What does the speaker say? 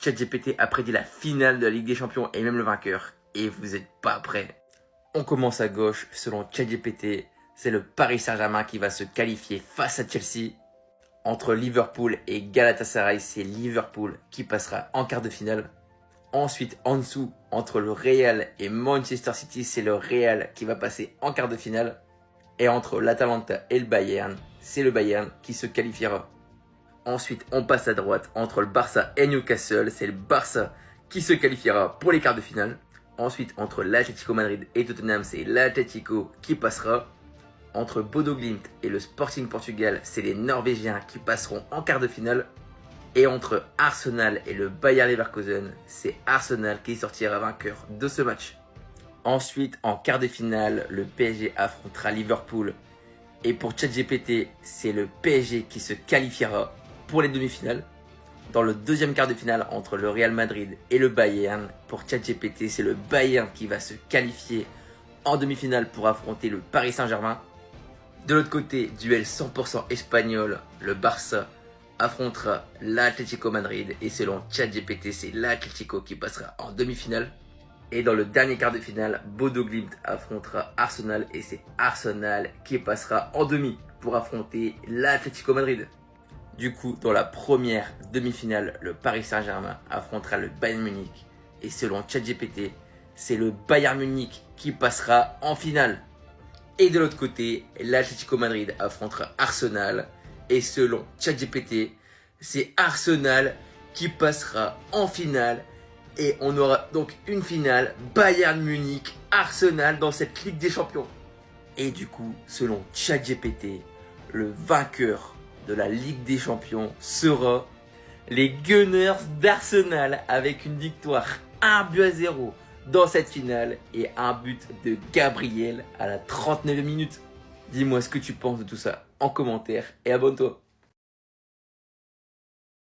ChatGPT a prédit la finale de la Ligue des Champions et même le vainqueur. Et vous n'êtes pas prêts. On commence à gauche. Selon ChatGPT, c'est le Paris Saint-Germain qui va se qualifier face à Chelsea. Entre Liverpool et Galatasaray, c'est Liverpool qui passera en quart de finale. Ensuite, en dessous, entre le Real et Manchester City, c'est le Real qui va passer en quart de finale. Et entre l'Atalanta et le Bayern, c'est le Bayern qui se qualifiera. Ensuite, on passe à droite. Entre le Barça et Newcastle, c'est le Barça qui se qualifiera pour les quarts de finale. Ensuite, entre l'Atlético Madrid et Tottenham, c'est l'Atlético qui passera. Entre Bodo Glimt et le Sporting Portugal, c'est les Norvégiens qui passeront en quart de finale. Et entre Arsenal et le Bayer Leverkusen, c'est Arsenal qui sortira vainqueur de ce match. Ensuite, en quart de finale, le PSG affrontera Liverpool. Et pour ChatGPT, c'est le PSG qui se qualifiera pour les demi-finales. Dans le deuxième quart de finale entre le Real Madrid et le Bayern, pour ChatGPT, c'est le Bayern qui va se qualifier en demi-finale pour affronter le Paris Saint-Germain. De l'autre côté, duel 100% espagnol, le Barça affrontera l'Atlético Madrid et selon ChatGPT, c'est l'Atlético qui passera en demi-finale. Et dans le dernier quart de finale, Bodo Glimt affrontera Arsenal et c'est Arsenal qui passera en demi pour affronter l'Atlético Madrid. Du coup, dans la première demi-finale, le Paris Saint-Germain affrontera le Bayern Munich et selon ChatGPT, c'est le Bayern Munich qui passera en finale. Et de l'autre côté, l'Atlético Madrid affrontera Arsenal. Et selon ChatGPT, c'est Arsenal qui passera en finale. Et on aura donc une finale Bayern Munich-Arsenal dans cette Ligue des Champions. Et du coup, selon ChatGPT, le vainqueur de la Ligue des Champions sera les Gunners d'Arsenal avec une victoire 1-0 dans cette finale et un but de Gabriel à la 39e minute. Dis-moi ce que tu penses de tout ça en commentaire et abonne-toi.